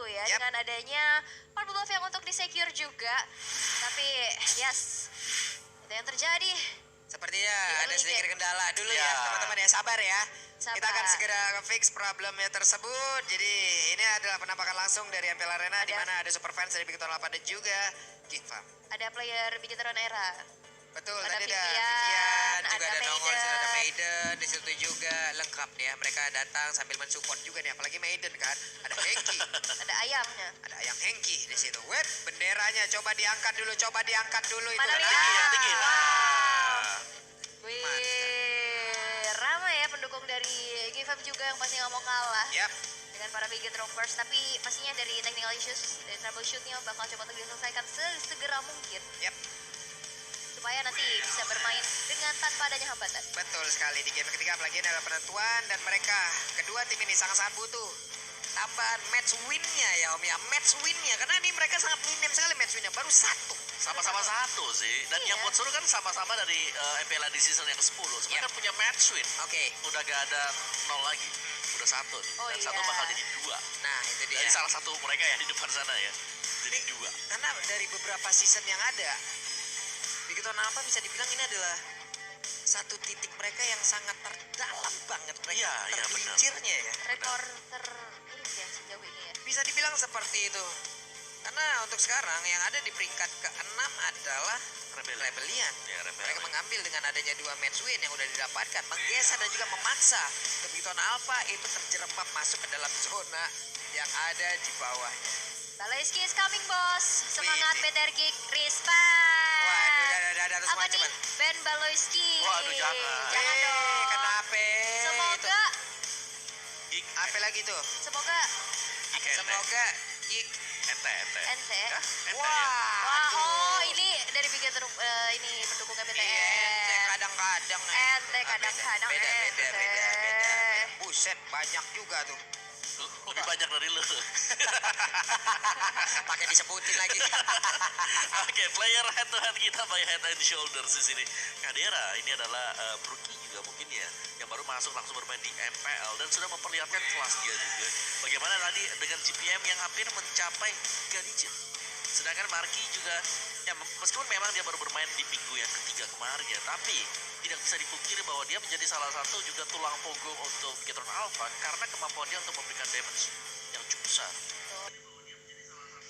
ya dengan adanya part buff yang untuk di-secure juga. Tapi yes, itu yang terjadi. Sepertinya ada sedikit kendala dulu ya teman-teman ya, sabar ya. Sabar. Kita akan segera fix problemnya tersebut. Jadi ini adalah penampakan langsung dari MPL Arena di mana ada super fans dari Bigetron Alpha dan juga Gigfam. Ada player Bigetron Era. Betul, Ada tadi ada Vivian, Vivian, juga ada ada Nongol, Maiden. ada Maiden, di situ juga lengkap nih ya. Mereka datang sambil mensupport juga nih, apalagi Maiden kan. Ada Hengki, Ada ayamnya. ada Ayang Hengki di situ. Wait, benderanya coba diangkat dulu itu. Mana Nah, lihat? tinggi. Wow. Wih, ramai ya pendukung dari Gifam juga yang pasti nggak mau kalah Yap, dengan para Bigetroners. Tapi pastinya dari technical issues, dari troubleshootnya bakal coba untuk diselesaikan segera mungkin. yap. Supaya nanti bisa bermain dengan tanpa adanya hambatan. Betul sekali, di game ketiga apalagi ini adalah penentuan dan mereka kedua tim ini sangat-sangat butuh tambahan match win-nya ya Om ya, match win-nya karena ini mereka sangat minim sekali match win-nya, baru satu. Sama-sama satu sih. Dan yang buat seru kan sama-sama dari MPL di season yang ke-10. Sebenarnya kan punya match win. Oke. Udah gak ada 0 lagi. Udah satu. Oh, Dan iya. satu bakal jadi 2. Nah itu dia. Jadi salah satu mereka ya di depan sana ya. Jadi 2. Karena dari beberapa season yang ada, Bigetron Alpha bisa dibilang ini adalah satu titik mereka yang sangat terdalam banget mereka Iya, iya, tergelincirnya ya. Rekor terlihat ya sejauh ini ya. Bisa dibilang seperti itu. Karena untuk sekarang yang ada di peringkat ke-6 adalah Rebellion. Ya, Rebellion. Mereka mengambil dengan adanya 2 match win yang udah didapatkan, menggeser dan juga memaksa ke Bigetron Alpha itu terjerembab masuk ke dalam zona yang ada di bawahnya. Baloyski is coming, bos. Semangat Wih, Peter Geek, respect. Waduh, dadah Apa semua nih? cepat. Ben Baloyski. Waduh, jangan. Jangan dong. Kenapa? Semoga, Gig. Apa lagi tuh? semoga Gig ente. Semoga Gig. Ente. ente. Hah? Ente ya? Wah, aduh. oh ini dari Bigetron ini pendukung Iya, BTN. kadang-kadang. Ente kadang-kadang Beda. Buset, banyak juga tuh. Lebih banyak dari lu. Pakai disebutin lagi. Oke, player head to head kita by Head and Shoulders di sini. Kadera ini adalah rookie juga mungkin ya, yang baru masuk langsung bermain di MPL dan sudah memperlihatkan kelas dia juga. Bagaimana tadi dengan GPM yang hampir mencapai 3 digit. Sedangkan Marky juga, ya meskipun memang dia baru bermain di minggu yang ketiga kemarin ya, tapi tidak bisa dipungkiri bahwa dia menjadi salah satu juga tulang punggung untuk Bigetron Alpha karena kemampuan dia untuk memberikan damage yang cukup besar.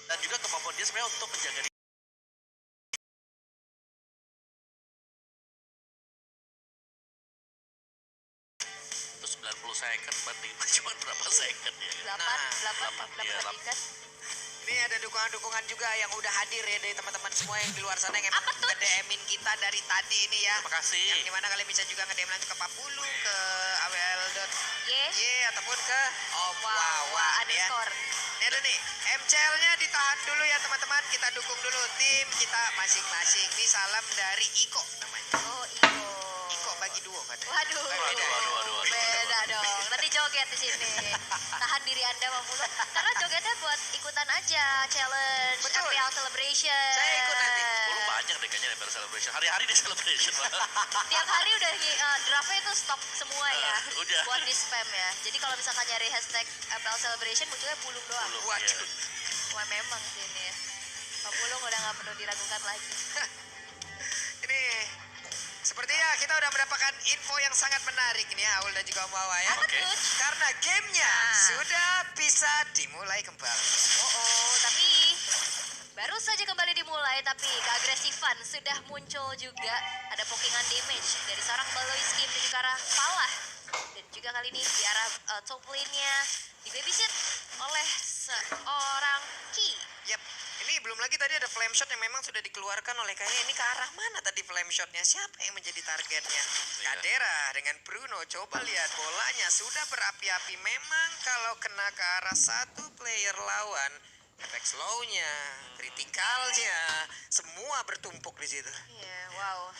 Dan juga kemampuan dia sebenarnya untuk menjaga diri. Terus 90 second banding cuma berapa second ya kan? 8 iya, detik. Ini ada dukungan-dukungan juga yang udah hadir ya dari teman-teman semua yang di luar sana yang emang Apa tuh? nge-DM-in kita dari tadi ini ya. Terima kasih. Yang dimana kalian bisa juga nge-DM langsung ke Papulu, ke awl.y Yes. ataupun ke Wawa Omwawa ya. underscore. Ini ada nih, MCL-nya ditahan dulu ya teman-teman. Kita dukung dulu tim kita masing-masing. Ini salam dari Iko namanya. Oh, Iko. Iko bagi duo kan. Waduh. Waduh. Beda dong. Nanti joget di sini. Tahan diri Anda Mamulu. Karena jogetnya buat ikutan aja challenge Betul. MPL celebration. Saya ikut nanti. Oh, lu banyak deh kayaknya MPL celebration. Hari-hari di celebration. Tiap hari udah draftnya itu stok semua ya. Udah. Buat di spam ya. Jadi kalau misalkan nyari hashtag MPL celebration munculnya pulung doang. Pulung. Waduh. Wah memang sih ini. Pak Pulung udah gak perlu diragukan lagi. Ini sepertinya kita udah mendapatkan info yang sangat menarik nih ya, Aul dan juga Omwawa ya. Apa Oke. tuh? Karena gamenya Nah. sudah bisa dimulai kembali. Oh, tapi baru saja kembali dimulai, tapi keagresifan sudah muncul juga. Ada pokingan damage dari seorang Baloyski menuju ke arah Falah. Dan juga kali ini di arah top lane-nya di babysit oleh seorang Ki. Yap, ini belum lagi tadi ada flame shot yang memang sudah dikeluarkan oleh kayaknya ini ke arah mana tadi flame shotnya? Siapa yang menjadi targetnya? Iya. Kadera dengan Bruno, coba lihat bolanya sudah berapi-api. Memang kalau kena ke arah satu player lawan, efek slow-nya, kritikalnya, semua bertumpuk di situ. Iya, wow.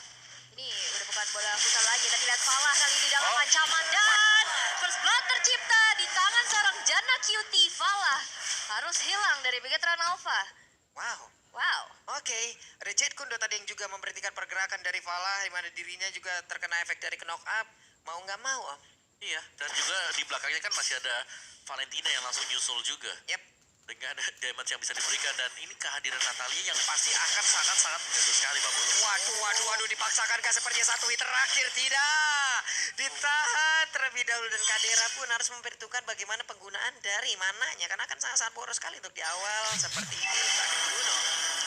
Ini udah bukan bola futsal lagi, tapi lihat Falah kali ini dalam ancaman dan first blood tercipta di tangan seorang Jana Cutie. Falah harus hilang dari Bigetron Alpha. Wow. Wow. Oke, ada Jet Kundo tadi yang juga memberhentikan pergerakan dari Falah, di mana dirinya juga terkena efek dari knock up. Mau nggak mau, Om. Iya, dan juga di belakangnya kan masih ada Valentina yang langsung nyusul juga. Yap. dengan damage yang bisa diberikan, dan ini kehadiran Natalia yang pasti akan sangat-sangat mengganggu sekali Pak Bolo. Waduh, dipaksakan sepertinya satu hit terakhir. Tidak, ditahan terlebih dahulu dan Kadera pun harus memperhitungkan bagaimana penggunaan dari mananya, karena akan sangat-sangat boros sekali untuk di awal seperti ini. Bruno.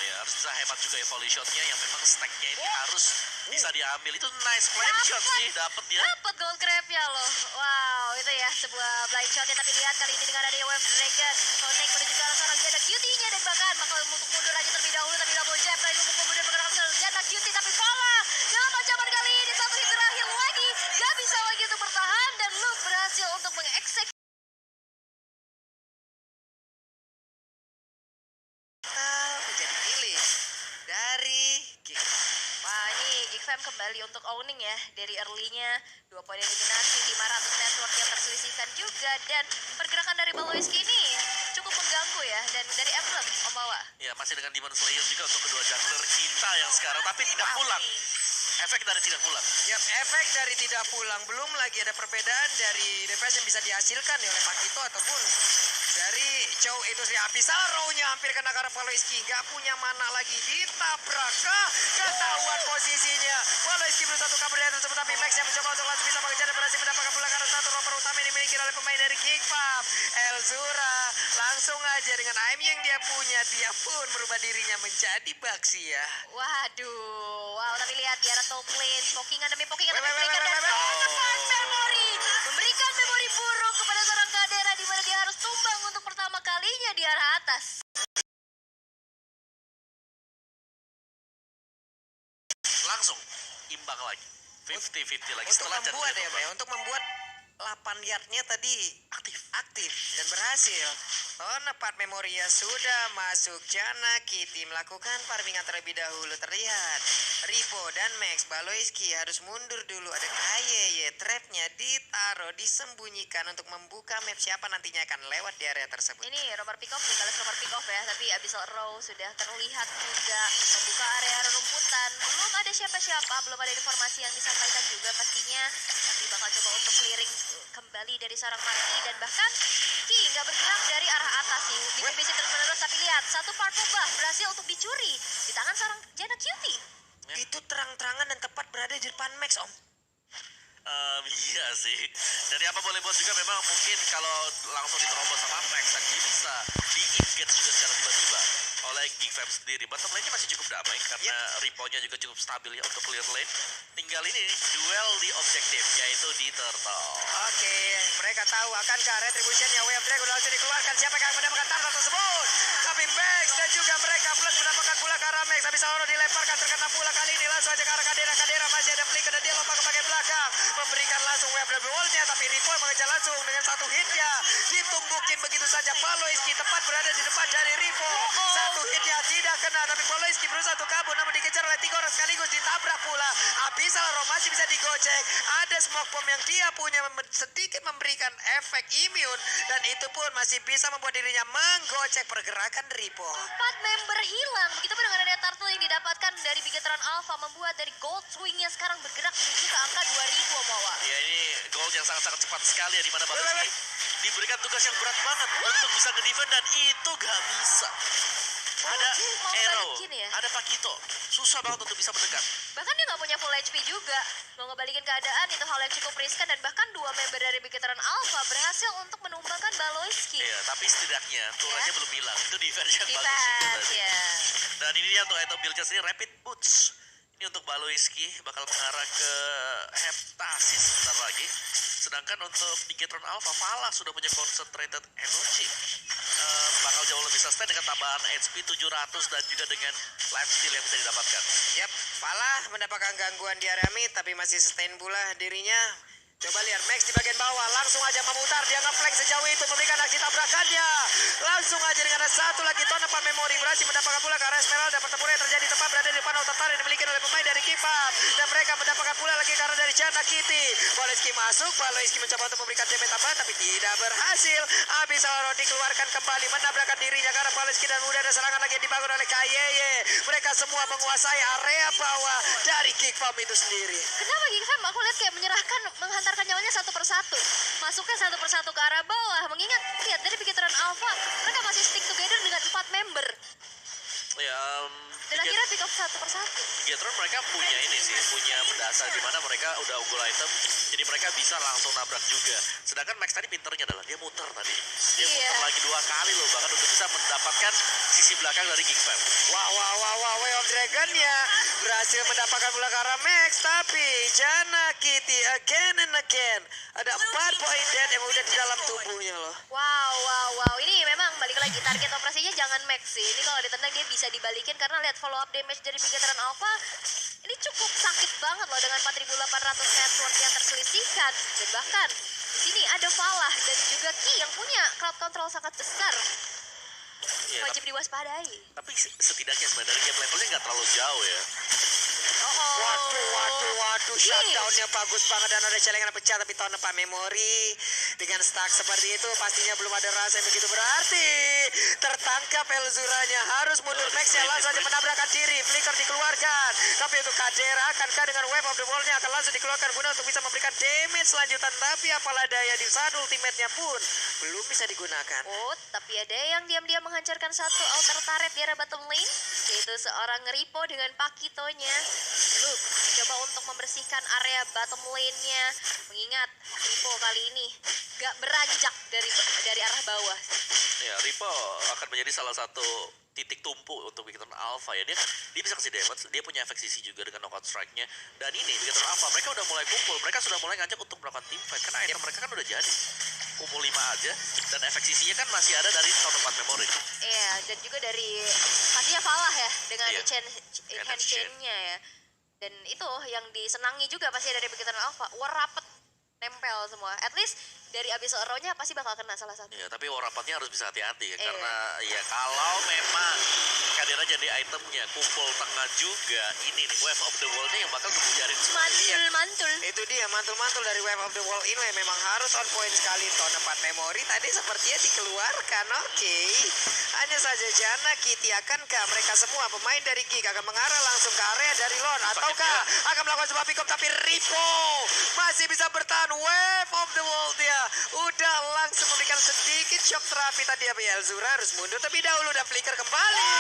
Ya, harus bisa hebat juga ya volley shotnya yang memang stacknya ini harus bisa diambil. Itu nice flame shot sih, dapat ya. Dapat gold crab-nya loh. Wow, itu ya sebuah blind shot-nya. Tapi lihat kali ini dengan adanya Wave Dragon. Connect menuju ke arah seorang Jana QT-nya. Dan bahkan bakal untuk mundur aja terlebih dahulu. Tapi double jab. Lalu memukul kemudian pergerakan seorang Jana QT. Tapi Fala dalam ancaman kali ini. Satu hit terakhir lagi. Gak bisa lagi untuk bertahan. Dan Luke berhasil untuk mengeksekusi. Menjadi milik dari Geek. Wah, ini Geek Fam kembali untuk owning ya. Dari early-nya 2 poin eliminasi, 500 network yang terselisihkan juga. Dan pergerakan dari Baloiski ini cukup mengganggu ya. Dan dari Emblem, Omawa. Ya, masih dengan Demon Slayer juga untuk kedua jungler kita yang sekarang, tapi tidak pulang. Efek dari tidak pulang. Yap, efek dari tidak pulang. Belum lagi ada perbedaan dari DPS yang bisa dihasilkan ya oleh Pakito ataupun dari Chow itu sih. Abisaro-nya hampir kena ke arah Paloiski. Gak punya mana lagi. Ditabrak kah? Ketahuan posisinya. Paloiski berusaha untuk kabur dari tersebut. Tapi Max yang mencoba untuk langsung bisa mengejar dan berhasil mendapatkan bola karena satu nomor utama yang dimiliki oleh pemain dari Kickpop. Elzura langsung aja dengan aim yang dia punya. Dia pun merubah dirinya menjadi Baxia. Waduh, wow, tapi lihat di arah top lane, pokingan demi pokingan Wait, demi wait, pokingan, wait, dan wait, wait. tepat memori memberikan memori buruk kepada seorang Kadera di mana dia harus tumbang untuk pertama kalinya di arah atas. Langsung imbang lagi. 50-50 lagi Untuk setelah membuat Chen ya, Bay, untuk membuat 8 yardnya tadi aktif dan berhasil. Tepat Memoria sudah masuk. Jana Kitty melakukan farmingan terlebih dahulu. Terlihat Ripo dan Max Baloiski harus mundur dulu. Ada Kayeye, trapnya ditaruh, disembunyikan untuk membuka map siapa nantinya akan lewat di area tersebut. Ini nomor pick off, dibalas nomor pick off ya, tapi Abyssal Row sudah terlihat juga membuka area rumputan. Belum ada siapa-siapa, belum ada informasi yang disampaikan juga pastinya. Tapi bakal coba untuk clearing kembali dari seorang Maki dan bahkan Ki nggak bergerak dari arah atas sih. Dikebisi terus-menerus, tapi lihat satu purple buff berhasil untuk dicuri di tangan seorang Jana Cutie. Itu terang-terangan dan tepat berada di depan Max, Om. Iya sih. Dari apa boleh buat juga memang mungkin kalau langsung diterobos sama Max tadi bisa di-engage juga secara tiba-tiba oleh Geek Fam sendiri. Bottom lane-nya masih cukup damai karena Ripo-nya juga cukup stabil ya untuk clear lane. Tinggal ini duel di objektif yaitu di turtle. Oke, mereka tahu akankah retributionnya Wave Dragon langsung dikeluarkan. Siapa yang akan mendapatkan target tersebut? Tapi Max dan juga mereka plus mendapatkan pula ke arah Max. Tapi Sauro dilemparkan terkena pula kali ini langsung aja ke arah Kadera. Kadera masih ada flicker dan dia lompat ke bagian belakang. Memberikan langsung Wave Dragon wall-nya. Tapi Ripo mengejar langsung dengan satu hitnya. Ditumbukin begitu saja. Paloiski tepat berada di depan dari Ripo. Satu hitnya tidak kena. Tapi Paloiski berusaha untuk kabur namun dikejar oleh 3 orang sekaligus. Ditabrak pula. Abyssal Row masih bisa digocek. Ada smoke bomb yang dia punya sedikit memberikan efek immune. Dan itu pun masih bisa membuat dirinya menggocek pergerakan Ripo. 4 member hilang. Begitupun dengan ada turtle yang didapatkan dari Bigetron Alpha membuat dari gold swing-nya sekarang bergerak menuju ke angka 2000 Omawa. Ya ini gold yang sangat-sangat cepat sekali ya, di mana Baloiski diberikan tugas yang berat banget untuk bisa nge-defend dan itu gak bisa. Ada mau Arrow, balikin ya? ada Pakito. Susah banget untuk bisa mendekat. Bahkan dia nggak punya full HP juga. Mau ngebalikin keadaan itu hal yang cukup riskan dan bahkan 2 member dari Bigetron Alpha berhasil untuk menumbangkan Baloiski. Iya, tapi setidaknya turunnya belum hilang. Itu defense yang bagus juga Defense tadi. ya. Dan ini dia untuk item build ini Rapid Boots. Ini untuk Baloiski bakal mengarah ke Heptasis sebentar lagi. Sedangkan untuk Bigetron Alpha, Fala sudah punya concentrated energy. Bakal jauh lebih sustain dengan tambahan HP 700 dan juga dengan lifesteal yang bisa didapatkan. Yap, Fala mendapatkan gangguan di area mid tapi masih sustain pula dirinya. Coba lihat Max di bagian bawah, langsung aja memutar, dia nge-flank sejauh itu, memberikan aksi tabrakannya. Langsung aja dengan satu lagi tonepan memori, berhasil mendapatkan pula ke arah Esmeralda. Pertempuran yang terjadi tepat berada di depan Otatar yang dimiliki oleh pemain dari Kipap. Dan mereka mendapatkan pula lagi ke arah dari Jana Kitty. Baloiski masuk, Baloiski mencoba untuk memberikan damage tambahan tapi tidak berhasil. Abyssal Row dikeluarkan kembali, menabrakkan dirinya ke arah Baloiski dan udah ada serangan lagi yang dibangun oleh Kayeye. Mereka semua menguasai area bawah dari Kipap itu sendiri. Kenapa Geek Fam? Aku lihat kayak menyerahkan, menghantar menukarkan nyawanya satu persatu. Masuknya satu persatu ke arah bawah. Mengingat, lihat dari Bigetron Alpha, mereka masih stick together dengan 4 member. Ya, Dan akhirnya pick up satu persatu. Bigetron mereka punya ini sih, punya mendasar di mana mereka udah unggul item, jadi mereka bisa langsung nabrak juga. Sedangkan Max tadi pinternya adalah dia muter tadi. Dia Iya. muter lagi 2 kali loh, bahkan untuk bisa mendapatkan sisi belakang dari Geek Fam. Wah, Way of Dragon ya berhasil mendapatkan bola ke arah Max, tapi Jana Kitty again and again. Ada 4 poin dead yang udah di dalam tubuhnya loh. Wow. Ini memang balik lagi target operasinya jangan Max sih. Ini kalau ditendang dia bisa dibalikin karena lihat follow up damage dari Bigetron Alpha. Ini cukup sakit banget loh dengan 4.800 net worth yang terselisihkan. Dan bahkan di sini ada Falah dan juga Ki yang punya crowd control sangat besar. Iya, Wajib diwaspadai. tapi setidaknya sebenarnya dari game levelnya nggak terlalu jauh ya. Waduh, shutdownnya bagus banget dan ada celengan pecah tapi tahun depan memori dengan stack seperti itu pastinya belum ada rasa yang begitu berarti tertangkap Elzuranya harus mundur Maxnya langsung saja menabrakkan diri flicker dikeluarkan tapi untuk Kadera akankah dengan Wave of the Wall-nya akan langsung dikeluarkan guna untuk bisa memberikan damage lanjutan tapi apalah daya di saat ultimate-nya pun belum bisa digunakan. Oh, tapi ada yang diam-diam menghancurkan satu outer turret di area bottom lane, yaitu seorang Ripo dengan Pakitonya. Luke coba untuk membersihkan area bottom lane-nya. Mengingat Ripo kali ini gak beranjak dari arah bawah. Ya, Ripo akan menjadi salah satu titik tumpu untuk Bigetron Alpha ya. Dia bisa kasih damage, dia punya efek sisi juga dengan knockout strike-nya. Dan ini Bigetron Alpha, mereka udah mulai kumpul, mereka sudah mulai ngajak untuk melakukan team fight karena item mereka kan udah jadi. Kumpul 5 aja dan efek sisinya kan masih ada dari tahun depan memory. Iya, dan juga dari pastinya Falah ya dengan Iya. hand chain-nya ya. Dan itu yang disenangi juga pasti dari Bigetron Alpha. Rapet nempel semua. At least dari Abyssal Arrow-nya pasti bakal kena salah satu. Ya, tapi warapatnya harus bisa hati-hati ya, Iya. karena ya kalau memang Kadera jadi itemnya, kumpul tengah juga, ini nih Wave of the Wall-nya yang bakal ngebujarin semua. Mantul. Itu dia mantul-mantul dari Wave of the Wall ini memang harus on point sekali tahun depan memori tadi sepertinya dikeluarkan. Oke. Hanya saja Jana Kitty akankah mereka semua pemain dari Geek akan mengarah langsung ke area dari Lon ataukah akan melakukan sebuah pick up tapi Ripo masih bisa bertahan. Wave of the Wall dia udah langsung memberikan sedikit shock terapi tadi ya Elzura harus mundur terlebih dahulu dan flicker kembali.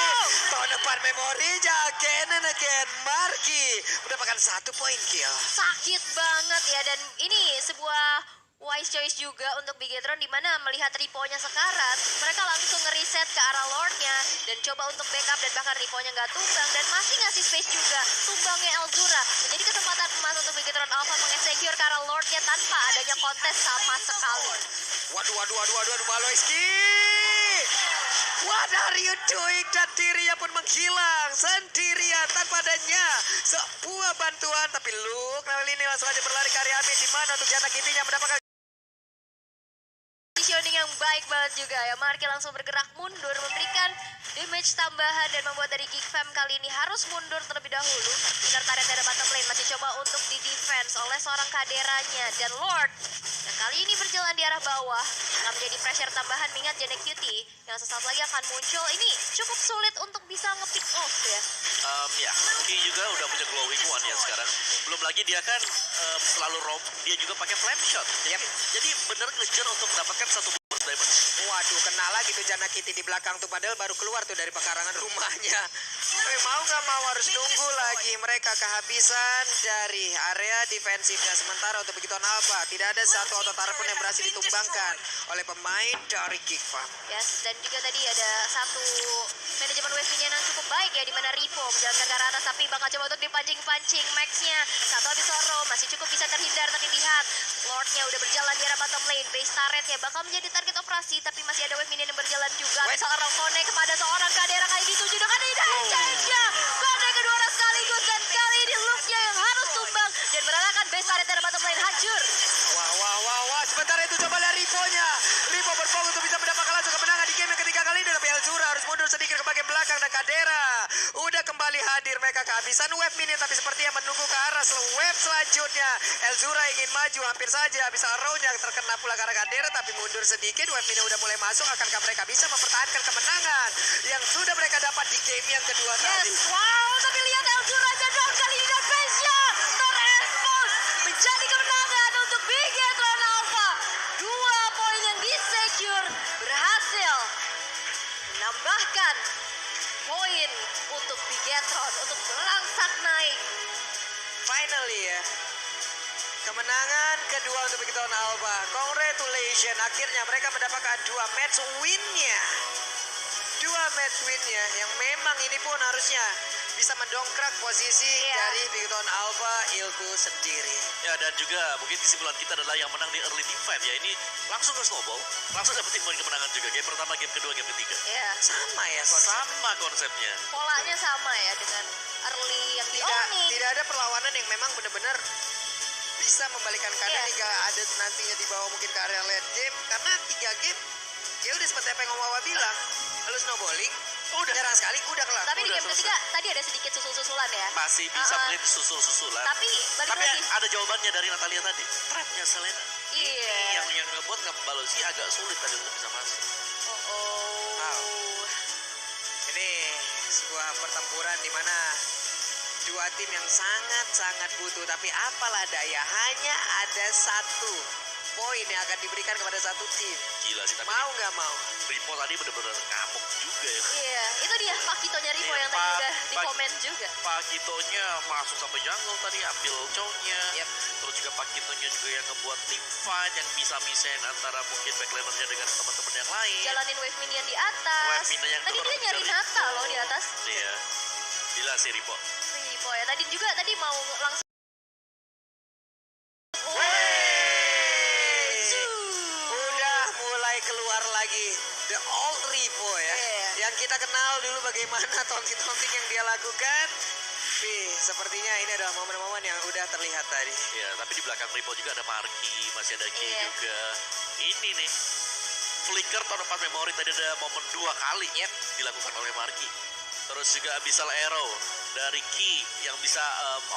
Tahun depan memori again and again Marki mendapatkan 1 poin kill. Sakit banget ya, dan ini sebuah wise choice juga untuk Bigetron, di mana melihat Ripo-nya sekarat, mereka langsung ngereset ke arah Lord-nya dan coba untuk backup, dan bahkan Ripo-nya nggak tumbang dan masih ngasih space juga tumbangnya Elzura. Menjadi kesempatan emas untuk Bigetron Alpha mengeksecure ke arah Lord-nya tanpa adanya kontes sama sekali. Waduh, Maloiski. What are you doing? Dan dirinya pun menghilang sendirian tanpa adanya sebuah bantuan. Tapi Luke kali ini langsung aja berlari ke area Amin, di mana untuk Jana Kitty-nya mendapatkan Positioning yang baik banget juga ya. Marki langsung bergerak mundur memberikan damage tambahan dan membuat dari Geek Fam kali ini harus mundur terlebih dahulu. Inner turret dari bottom lane masih coba untuk di defense oleh seorang Kaderanya dan Lord yang kali ini berjalan di arah bawah akan menjadi pressure tambahan mengingat Janek Cutie yang sesaat lagi akan muncul. Ini cukup sulit untuk bisa nge-pick off ya. Ya, Ki juga udah punya glowing one ya sekarang. Belum lagi dia kan selalu roam, dia juga pakai flame shot. Jadi bener ngejar untuk mendapatkan satu burst damage. waduh, kena lagi tuh Jana Kitty di belakang tuh. Padahal baru keluar tuh dari pekarangan rumahnya. Mau nggak mau harus nunggu lagi. Mereka kehabisan dari area defensifnya. Sementara untuk Bigetron Alpha tidak ada satu auto turret pun yang berhasil ditumbangkan oleh pemain dari Geek Fam. Yes, dan juga tadi ada satu manajemen wave minion yang cukup baik ya, di mana Ripo menjalankan ke arah atas tapi bakal coba untuk dipancing-pancing Max-nya. Satu habis Oro masih cukup bisa terhindar, tapi lihat Lord-nya udah berjalan di arah bottom lane. Base turret-nya bakal menjadi target operasi, tapi masih ada wave minion yang berjalan juga. Habis Oro connect kepada seorang Kadera kali dituju dengan hidden change-nya. Connect kedua orang sekaligus dan kali ini Luke-nya yang harus tumbang dan merelakan base turret dari bottom lane hancur. Wah. Sementara itu coba lihat Ripo-nya. Ripo berfokus untuk bisa mendapatkan langsung kemenangan di game yang ketiga kali ini. Tapi Elzura harus mundur sedikit ke bagian belakang dan Kadera udah kembali hadir. Mereka kehabisan wave minion tapi sepertinya menunggu ke arah wave selanjutnya. Elzura ingin maju hampir saja. Bisa arrow-nya terkena pula ke arah Kadera tapi mundur sedikit. Wave minion udah mulai masuk. Akankah mereka bisa mempertahankan kemenangan yang sudah mereka dapat di game yang kedua tadi? Wow, tapi lihat Elzura aja dong kali ini dan base-nya terexpose menjadi kemenangan untuk Big Bahkan poin untuk Bigetron untuk melangsak naik. Finally ya. Kemenangan kedua untuk Bigetron Alba. Congratulations. Akhirnya mereka mendapatkan 2 match win-nya. 2 match win-nya yang memang ini pun harusnya bisa mendongkrak posisi dari Bigetron Alba Ilku sendiri. Ya, dan juga mungkin kesimpulan kita adalah yang menang di early team fight ya ini langsung ke snowball, langsung dapetin poin kemenangan juga. Game pertama, game kedua, game ketiga. Iya. Sama ya konsep. Sama konsepnya. Polanya sama ya dengan early yang di Oni. Tidak ada perlawanan yang memang benar-benar bisa membalikan keadaan hingga ada nantinya di bawah mungkin ke area late game. Karena 3 game, ya udah seperti apa yang Om Wawa bilang. Lalu snowballing, Udah. jarang sekali, udah kelar. Tapi di Udah game selesai. ketiga tadi ada sedikit susul-susulan ya. Masih bisa mungkin susul-susulan. Tapi balik Tapi lagi. ada jawabannya dari Natalia tadi. Trapnya Selena. Iya. Yang ngebuat Balozi agak sulit tadi untuk bisa masuk. Wow. Ini sebuah pertempuran di mana dua tim yang sangat-sangat butuh. Tapi apalah daya, hanya ada 1 poin yang akan diberikan kepada satu tim. Gila sih, tapi Mau nggak mau. Ripo tadi bener-bener ngamuk juga ya. Iya, itu dia Pakitonya Ripo Iya, yang tadi udah di Pak- komen juga. Pakitonya masuk sampai jungle tadi, ambil chow-nya. Yep. Terus juga Pakitonya juga yang ngebuat tim fight yang bisa misain antara mungkin backlanernya dengan teman-teman yang lain. Jalanin wave minion di atas. Wave minion yang Tadi turun dia nyari dari Nata Ripo. loh di atas. Iya. Gila sih Ripo. Ripo ya. Tadi juga mau langsung. Udah mulai keluar lagi the old Rivo ya. Iya. Yang kita kenal dulu bagaimana taunting-taunting yang dia lakukan. Tapi sepertinya ini adalah momen-momen yang udah terlihat tadi. Ya, tapi di belakang Ripo juga ada Marki, masih ada Ki Iya. juga. Ini nih, flicker tahun depan memori tadi ada momen 2 kali dilakukan oleh Marki. Terus juga Abyssal Arrow dari Ki yang bisa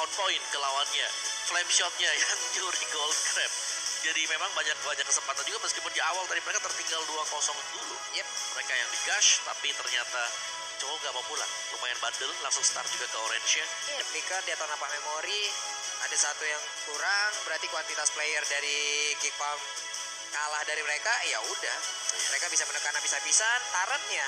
on point ke lawannya. Flame shotnya yang nyuri Gold Crab. Jadi memang banyak kesempatan juga meskipun di awal tadi mereka tertinggal 2-0 dulu. Mereka yang digash tapi ternyata cowok gak mau pulang. Lumayan bandel, langsung start juga ke orange-nya. Flicker di atau napak memori ada 1 yang kurang, berarti kuantitas player dari Kick Palm kalah dari mereka, ya udah. Mereka bisa menekan habis-habisan, taretnya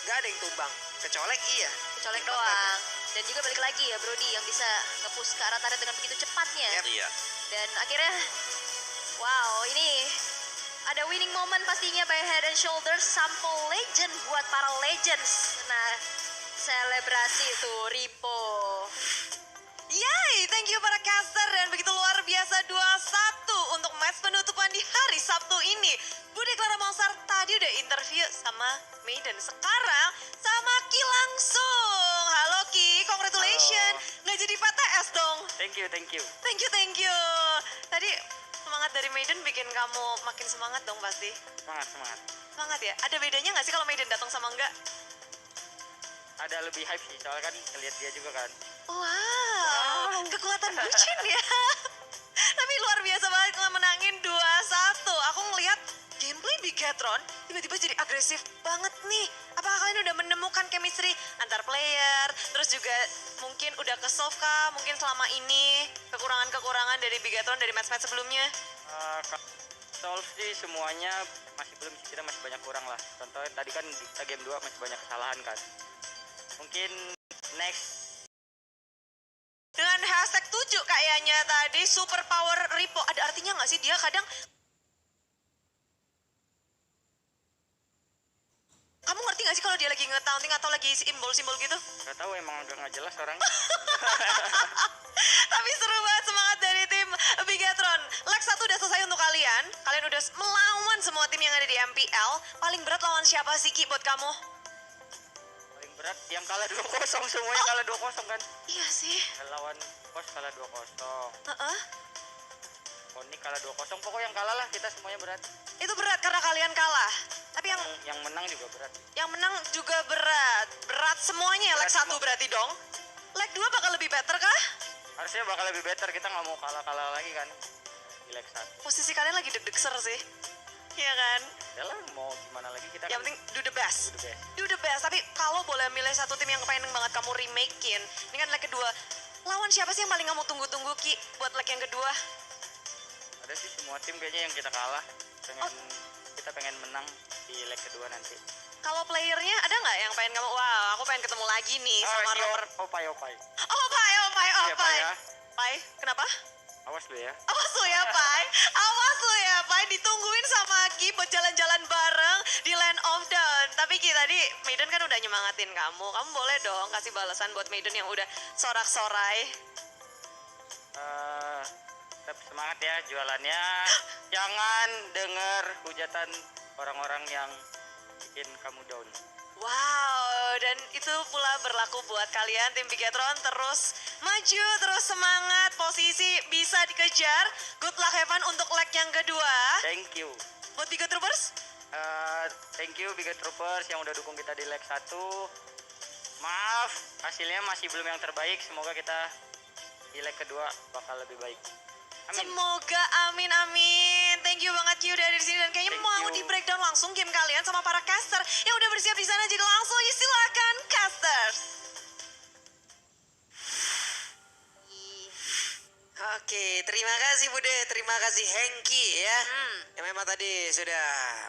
nggak ada yang tumbang. Kecolek iya. Kecolek Kick Palm doang. Dan juga balik lagi ya Brody yang bisa nge-push ke arah taret dengan begitu cepatnya. Iya. Dan akhirnya, wow ini ada winning moment pastinya by Head and Shoulders. Sample legend buat para legends. Nah, selebrasi tuh Ripo. Yay, thank you para caster dan begitu luar biasa 2-1 untuk match penutupan di hari Sabtu ini. Budi Clara Monster tadi udah interview sama Maiden, sekarang sama Ki langsung. Halo Ki, congratulations. Nggak jadi PTS dong. Thank you. Thank you. Tadi semangat dari Maiden bikin kamu makin semangat dong pasti. Semangat. Semangat ya? Ada bedanya nggak sih kalau Maiden datang sama enggak? Ada lebih hype sih, soalnya kan ngeliat dia juga kan. Wow, kekuatan bucin ya. Tapi luar biasa banget menangin 2-1. Aku ngelihat gameplay Bigetron tiba-tiba jadi agresif banget nih. Apakah kalian udah menemukan chemistry antar player? Terus juga mungkin udah ke-solve kah mungkin selama ini kekurangan-kekurangan dari Bigetron dari match-match sebelumnya? Solve sih semuanya masih belum sih, kita masih banyak kurang lah. Contohnya tadi kan di game 2 masih banyak kesalahan kan. Mungkin next Dengan hashtag 7 kayaknya tadi super power Ripo. Ada artinya nggak sih dia kadang kamu ngerti nggak sih kalau dia lagi nge-taunting atau lagi simbol-simbol gitu? gak tahu, emang udah nggak jelas orang. Tapi seru banget semangat dari tim Bigetron. Leg 1 udah selesai untuk kalian. Kalian udah melawan semua tim yang ada di MPL. Paling berat lawan siapa sih Ki buat kamu? Paling berat yang kalah 2-0, semuanya kalah 2-0 kan. Iya sih. Lawan Kos kalah 2-0. Heeh. Konik kalah 2-0, pokoknya yang kalah lah, kita semuanya berat. Itu berat karena kalian kalah. Tapi Yang menang juga berat. yang menang juga berat. Berat semuanya ya leg Berat 1 berarti dong. Leg 2 bakal lebih better kah? Harusnya bakal lebih better, kita nggak mau kalah-kalah lagi kan di leg 1. Posisi kalian lagi deg-degser sih. Iya kan? Ya lah, mau gimana lagi, kita Yang kan penting do the best. do the best. Do the best. Tapi kalau boleh milih satu tim yang pengen banget kamu remake-in, ini kan leg kedua. Lawan siapa sih yang paling kamu tunggu-tunggu Ki buat leg yang kedua? Ada sih semua tim kayaknya yang kita kalah. Kita pengen menang di leg kedua nanti. Kalau playernya ada nggak yang pengen kamu, wah aku pengen ketemu lagi nih sama si nomor... Opai. Oh, Pai, Iya, Pai ya. Pai, kenapa? Awas lu ya. Awas lu ya, Pai. Awas lu ya, Pai. Ditungguin sama Ki buat jalan-jalan bareng di Land of Dawn. Tapi Ki, tadi Maiden kan udah nyemangatin kamu. Kamu boleh dong kasih balasan buat Maiden yang udah sorak-sorai. Tetap semangat ya jualannya. Jangan denger hujatan orang-orang yang bikin kamu down. Wow, dan itu pula berlaku buat kalian tim Bigetron. Terus maju, terus semangat, posisi bisa dikejar. Good luck Evan untuk leg yang kedua. Thank you. Buat Bigot Troopers, Thank you Bigot Troopers yang udah dukung kita di leg 1. Maaf, hasilnya masih belum yang terbaik. Semoga kita di leg kedua bakal lebih baik. Amin. semoga amin amin. Thank you banget Q dari sini, dan kayaknya Thank mau you. di breakdown langsung game kalian sama para caster yang udah bersiap di sana. Jadi langsung ya silakan casters. Oke, terima kasih Bude, terima kasih Hengki ya. Yang memang tadi sudah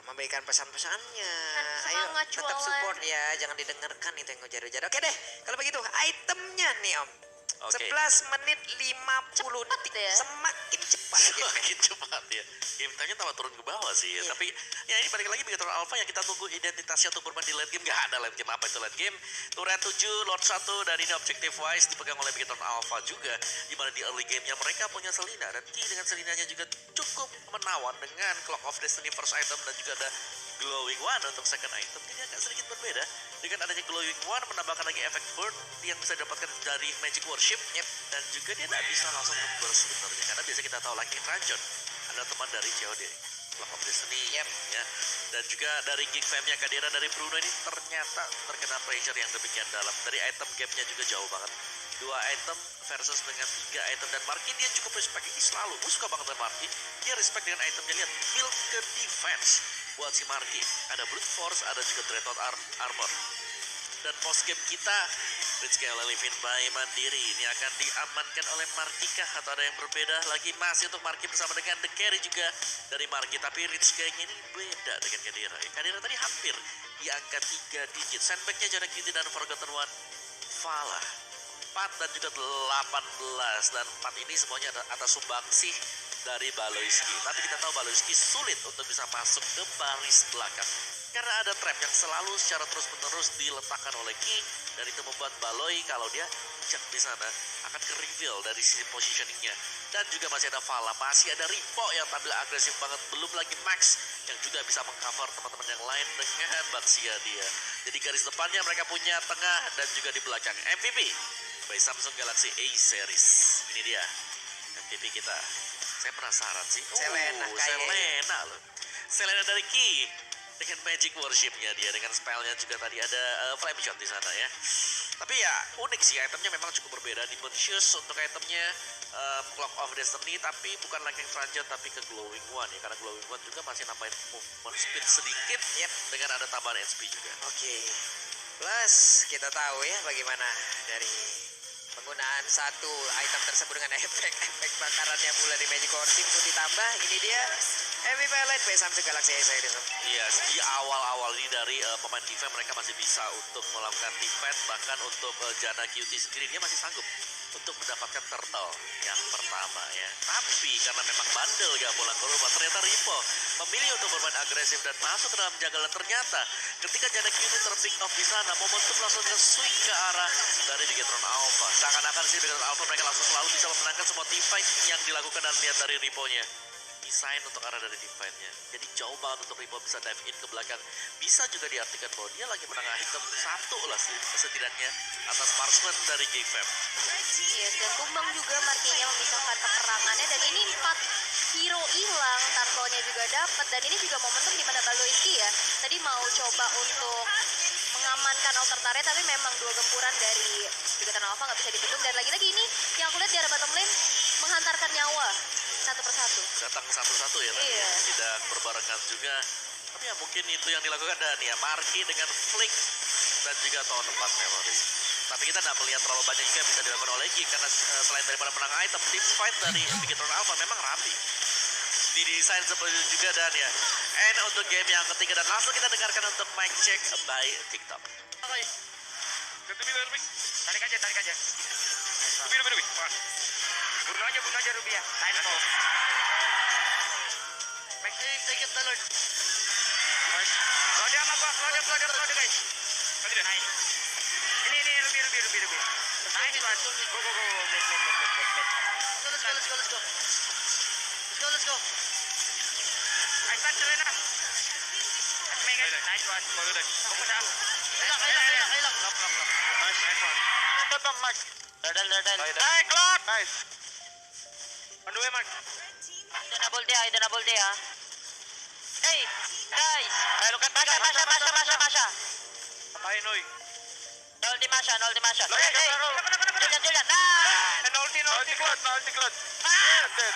memberikan pesan-pesannya. Kan Ayo semangat tetap jualan. support ya, jangan didengarkan itu yang ngejar-ngejar. Oke deh, kalau begitu itemnya nih Om. Oke. 11 menit 50 detik, ya. semakin cepat gitu. Makin cepat ya. Game time-nya tambah turun ke bawah sih ya. Iya. Tapi ya ini balik lagi Bigetron Alpha yang kita tunggu identitasnya untuk bermain di late game. Gak ada late game. Apa itu late game? Turret 7, Lord 1, dan ini objective wise dipegang oleh Bigetron Alpha juga. Dimana di early game-nya mereka punya Selina. Dan Ki dengan Selinanya juga cukup menawan dengan Clock of Destiny first item. Dan juga ada Glowing One untuk second item. Ini agak sedikit berbeda. Dengan adanya Glowing One menambahkan lagi efek burn yang bisa didapatkan dari Magic Worship. Dan juga dia tidak bisa langsung nge-burst sebenarnya. Karena biasa kita tahu Lightning Tranchant adalah teman dari COD. Clock of Destiny. Ya. Dan juga dari Geek Fam-nya Kadira dari Bruno ini ternyata terkena pressure yang demikian dalam. Dari item gap-nya juga jauh banget. 2 item versus dengan 3 item. Dan Marky dia cukup respect ini selalu. Gue suka banget dengan Marky. Dia respect dengan itemnya. Lihat, build ke defense buat si Marky. Ada Brute Force, ada juga Dreadnought Armor. Dan post game kita Rizky Levin by Mandiri ini akan diamankan oleh Markika atau ada yang berbeda lagi masih untuk Marki bersama dengan The Carry juga dari Marki, tapi Rizky ini beda dengan Kadira. Kadira tadi hampir di angka 3 digit. Sandbagnya Jana Cutie dan Forgotten One Falah 4 dan juga 18, dan 4 ini semuanya atas sumbangsih dari Baloiski. Tapi kita tahu Baloiski sulit untuk bisa masuk ke baris belakang karena ada trap yang selalu secara terus-menerus diletakkan oleh Ki, dan itu membuat Baloi kalau dia injak di sana akan ke reveal dari sisi positioningnya. Dan juga masih ada Vala, masih ada Ripo yang tampil agresif banget, belum lagi Max yang juga bisa mengcover teman-teman yang lain dengan Baxia dia. Jadi garis depannya mereka punya tengah dan juga di belakang. MVP by Samsung Galaxy A Series. Ini dia MVP kita. Saya penasaran sih. Selena kayaknya. Selena loh. Selena dari Ki dengan Magic Worship-nya dia, dengan spellnya juga tadi ada Flame Shot di sana ya. Tapi ya unik sih, itemnya memang cukup berbeda. Dimensius untuk itemnya Clock of Destiny, tapi bukan lagi yang Tranchant tapi ke Glowing One ya, karena Glowing One juga masih nambahin movement speed sedikit dengan ada tambahan HP juga. Oke. Plus kita tahu ya bagaimana dari penggunaan satu item tersebut dengan efek bakarannya pula di Magic Worship itu ditambah. Ini dia MVP Light by Samsung Galaxy A Series. Iya, di awal-awal ini dari pemain defense mereka masih bisa untuk melakukan defense, bahkan untuk Jana Cutie sendiri dia masih sanggup untuk mendapatkan turtle yang pertama ya. Tapi karena memang bandel gak pulang ke rumah, ternyata Ripo memilih untuk bermain agresif dan masuk ke dalam junggle. Ternyata ketika Jana Cutie terpick off di sana, momentum langsung swing ke arah dari Bigetron Alpha. Seakan-akan sih Bigetron Alpha mereka langsung selalu bisa memenangkan semua team fight yang dilakukan, dan lihat dari Ripo-nya. Desain untuk arah dari defense-nya. Jadi jauh banget untuk Ripo bisa dive in ke belakang. Bisa juga diartikan bahwa dia lagi menengah item satu lah setidaknya atas marksman dari Geek Fam. Yes, dan tumbang juga Markinya memisahkan peperangannya, dan ini 4 hero hilang, turtle-nya juga dapat, dan ini juga momentum di mana Baloiski ya tadi mau coba untuk mengamankan altar turret, tapi memang 2 gempuran dari Bigetron Alpha nggak bisa dibendung, dan lagi-lagi ini yang aku lihat di arah bottom lane menghantarkan nyawa satu persatu. Datang satu-satu ya tadi. Iya. Tidak berbarengan juga. Tapi ya mungkin itu yang dilakukan, dan ya Marki dengan flick dan juga tahun 4 memory. Tapi kita tidak melihat terlalu banyak juga bisa dilakukan oleh Geek, karena selain daripada menang item, team fight dari Bigetron Alpha memang rapi. didesain seperti itu juga dan ya. And untuk game yang ketiga dan langsung kita dengarkan untuk mic check by TikTok. Oke. Tarik aja, tarik aja. Ruby. Bunuh aja Ruby ya. Nice ball. Back, take it, Talon. Keluar dia sama gua, keluar dia guys. Nice. Ini Ruby. Nice one. Go. Mid. Let's go. Nice one, Serena. Nice one. Fokus ah. Hilang. Lock. Nice one. Stop, Mark. Turtle. Nice, clock. Nice. On the way, Mark. Double day, ah. Hey, guys. Hey, look at Masha. Apain, Noy? No ultimasya. Hey, Julian. Nah. Ulti cloud. Dead.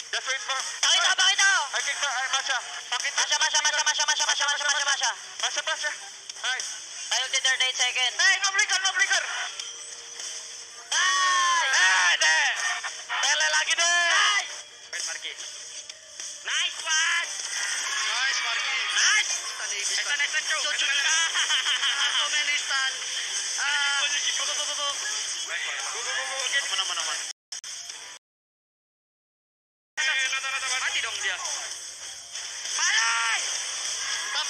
Just wait for... Pakito. I kick Masha. Masha. Nice. I ulti 38 seconds. Hey, no flicker. Deh. Tele lagi deh. Wait, Marky. Nice one. Nice. Next, Joe. So many stun. Go. Aman. Mati dong dia. Malay! Tap.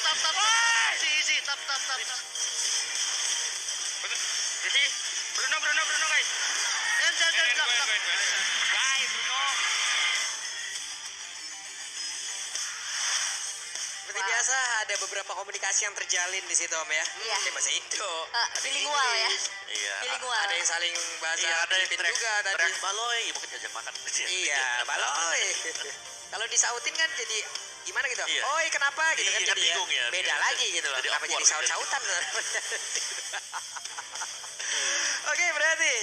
Easy. Tap. Easy. Bruno, guys. Lock. Guy, Bruno. Seperti biasa ada beberapa komunikasi yang terjalin di situ Om ya. Iya. Di bahasa Indo. Bilingual ya. Iya. Bilingual. Ada yang saling bahasa Iya, ada yang Filipin juga tadi. teriak baloy, mungkin jajak makan. Iya, baloy. Kalau disautin kan jadi gimana gitu? Iya. Oi, kenapa gitu kan Iya, jadi bingung ya. beda Iya. lagi gitu loh. Jadi Kenapa jadi awkward. saut-sautan? Oke, berarti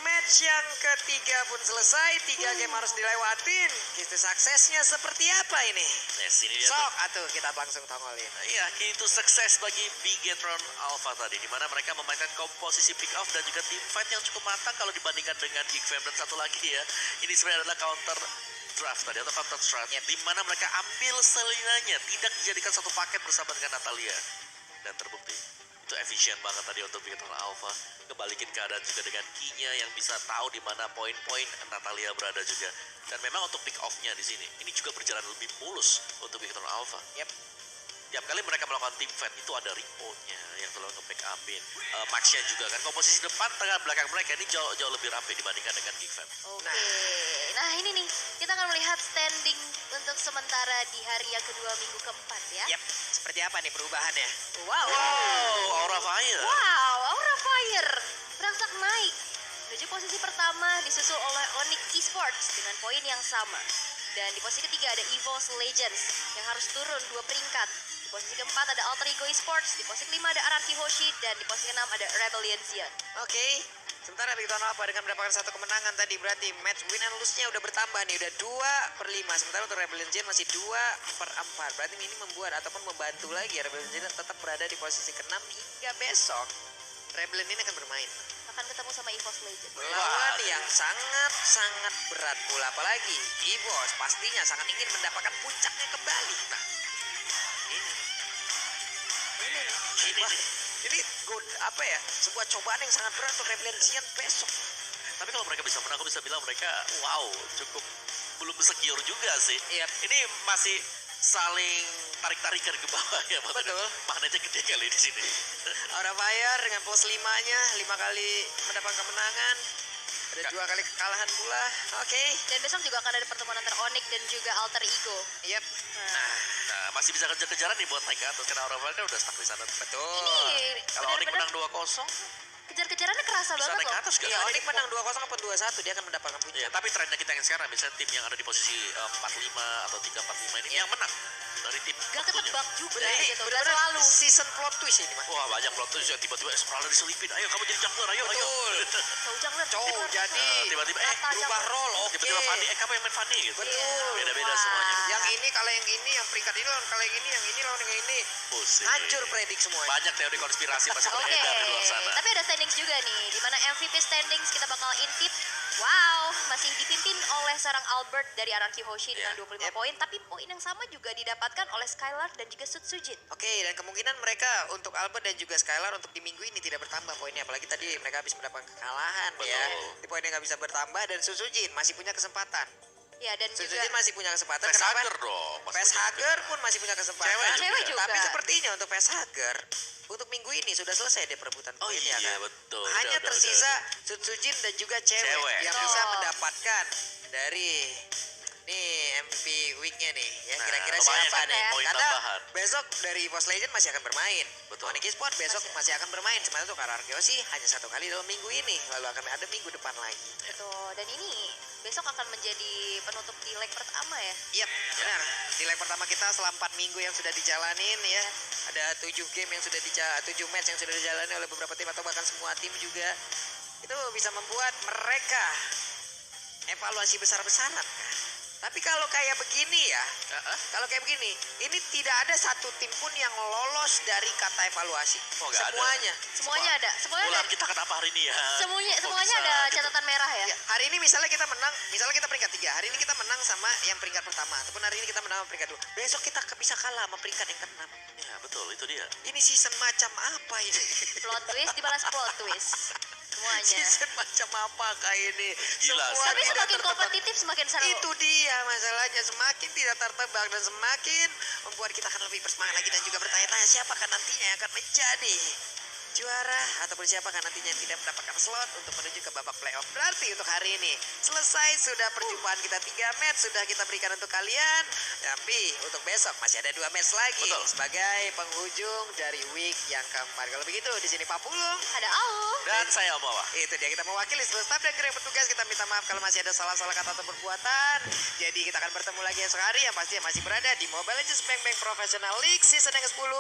match yang ketiga pun selesai. 3 game harus dilewatin. Kisah suksesnya seperti apa ini? Yes, ini dia tuh. Sok, atuh kita langsung tongolin. Iya, itu sukses bagi Bigetron Alpha tadi, di mana mereka memainkan komposisi pick off dan juga team fight yang cukup matang kalau dibandingkan dengan Geek Fam. Dan satu lagi ya, ini sebenarnya adalah counter draft tadi atau counter strat, di mana mereka ambil Selinanya, tidak dijadikan satu paket bersama dengan Natalia. Dan terbukti, itu efisien banget tadi untuk Bigetron Alpha. Kebalikin keadaan juga dengan key-nya yang bisa tahu di mana poin-poin Natalia berada juga. Dan memang untuk pick off-nya di sini, ini juga berjalan lebih mulus untuk Bigetron Alpha. Yep. Tiap kali mereka melakukan team fight itu ada Rico-nya yang selalu nge-back-upin. Max-nya juga kan, komposisi depan, tengah, belakang mereka ini jauh lebih rapi dibandingkan dengan Geek Fam. Oke. Nah ini nih, kita akan melihat standing untuk sementara di hari yang kedua minggu keempat ya. Yep. Seperti apa nih perubahannya? Wow. Aura Fire. Wow, Aura Fire berangsek naik. Menuju posisi pertama disusul oleh Onyx Esports dengan poin yang sama. Dan di posisi ketiga ada EVOS Legends yang harus turun 2 peringkat. Di posisi keempat ada Alter Ego Esports, di posisi kelima ada Anarchy Hoshi, dan di posisi keenam ada Rebellion Zion. Oke. Sementara Bigetron Alpha dengan mendapatkan 1 kemenangan tadi berarti match win and lose-nya udah bertambah nih, udah 2/5. Sementara untuk Rebellion Zion masih 2/4. Berarti ini membuat ataupun membantu lagi ya Rebellion Zion tetap berada di posisi ke-6 hingga besok. Rebellion ini akan bermain Akan ketemu sama EVOS Legends. lawan yang sangat berat pula, apalagi EVOS pastinya sangat ingin mendapatkan puncaknya kembali. Nah, ini good apa ya, sebuah cobaan yang sangat berat untuk Rebellion Zion besok. Tapi kalau mereka bisa menang, aku bisa bilang mereka wow, cukup belum secure juga sih. Yep. Ini masih saling tarik-tarikan ke bawah ya. maksudnya. Betul. Magnetnya gede kali di sini. Aura Fire dengan plus 5-nya 5 kali mendapatkan kemenangan, ada 2 kali kekalahan pula. Oke. Dan besok juga akan ada pertemuan antara Onyx dan juga Alter Ego. Yep. Nah, masih bisa kejar-kejaran nih buat naik ke atas karena Aura Fire kan udah stuck di sana. Betul. Ini Kalau Onyx benar-benar menang 2-0, kejar-kejarannya kerasa bisa banget naik ke loh. atas kan? Iya, Onyx menang 2-0 ataupun 2-1 dia akan mendapatkan puncak. Iya, tapi trennya kita yang sekarang, misalnya tim yang ada di posisi 45 atau 3-4-5 ini yang menang dari tim Gak waktunya. ketebak juga Jadi gitu, gak benar-benar selalu. season plot twist ini, Mas. Wah, banyak plot twist ya, tiba-tiba Esmeralda diselipin. Ayo kamu jadi jungler, ayo. Betul. Cowok Cowok jadi tiba-tiba berubah role, oke. tiba-tiba Fanny, kamu yang main Fanny gitu. Betul. Beda-beda Wah. semuanya. Yang ini kalau yang ini, yang peringkat ini lawan kalau yang ini lawan yang ini. Pusing. Hancur predik semua. Banyak teori konspirasi pasti Oke, beredar di luar sana. tapi ada standings juga nih, di mana MVP standings kita bakal intip Wow, masih dipimpin oleh seorang Albert dari Araki Hoshi dengan Iya. 25 poin, tapi poin yang sama juga didapatkan oleh Skylar dan juga Sutsujin. Oke, dan kemungkinan mereka untuk Albert dan juga Skylar untuk di minggu ini tidak bertambah poinnya. Apalagi tadi mereka habis mendapatkan kekalahan ya. Betul. Di poinnya nggak bisa bertambah dan Suzujin masih punya kesempatan. Ya, dan juga Suzujin masih punya kesempatan. Facehugger dong. Mas Facehugger pun masih punya kesempatan. Cewek juga. Tapi sepertinya untuk Facehugger untuk minggu ini sudah selesai deh perebutan Oh poinnya iya, kan. betul. Hanya Udah, tersisa Sutsujin dan juga cewek Cewek. yang Betul. bisa mendapatkan dari nih MVP weeknya nih ya, Nah, kira-kira lumayan siapa kan nih? ya, poin Karena tambahan. besok dari Evo's Legend masih akan bermain. Betul. Onyx Esports besok masih akan bermain. Sementara untuk Ararkeo sih hanya 1 kali dalam minggu ini. Lalu akan ada minggu depan lagi. betul. Dan ini besok akan menjadi penutup di leg pertama ya. Yap, benar. Di leg pertama kita setelah 4 minggu yang sudah dijalanin ya. Ada 7 game yang sudah 7 match yang sudah dijalani oleh beberapa tim atau bahkan semua tim juga. Itu bisa membuat mereka evaluasi besar-besaran kan. Tapi kalau kayak begini ya, kalau kayak begini, ini tidak ada satu tim pun yang lolos dari kata evaluasi. Oh, nggak ada. Semuanya. Semuanya ada, semuanya Ulan ada. kita kenapa hari ini ya? Semuanya Kok semuanya bisa ada gitu? catatan merah ya. Ya, hari ini misalnya kita menang, misalnya kita peringkat 3. Hari ini kita menang sama yang peringkat pertama. Ataupun hari ini kita menang sama peringkat 2. Besok kita bisa kalah sama peringkat yang ke-6. Ya betul, itu dia. Ini season macam apa ini? Plot twist dibalas plot twist. Semuanya. Season macam apa kayak ini? Gila, Semua Tapi tidak semakin tertebak. kompetitif semakin seru. Itu dia masalahnya, semakin tidak tertebak dan semakin membuat kita akan lebih bersemangat lagi dan juga bertanya-tanya siapakah nantinya yang akan menjadi juara ataupun siapakah nantinya yang tidak mendapatkan slot untuk menuju ke babak playoff. Berarti untuk hari ini selesai sudah perjumpaan kita 3 match sudah kita berikan untuk kalian. Tapi untuk besok masih ada 2 match lagi Betul. sebagai penghujung dari week yang keempat. Kalau begitu di sini Pak Pulung. Ada Au. Dan saya Omawa. Itu dia, kita mewakili seluruh staf dan kru yang bertugas. Kita minta maaf kalau masih ada salah-salah kata atau perbuatan. Jadi kita akan bertemu lagi esok hari yang pasti masih berada di Mobile Legends Bang Bang Professional League season yang ke-10.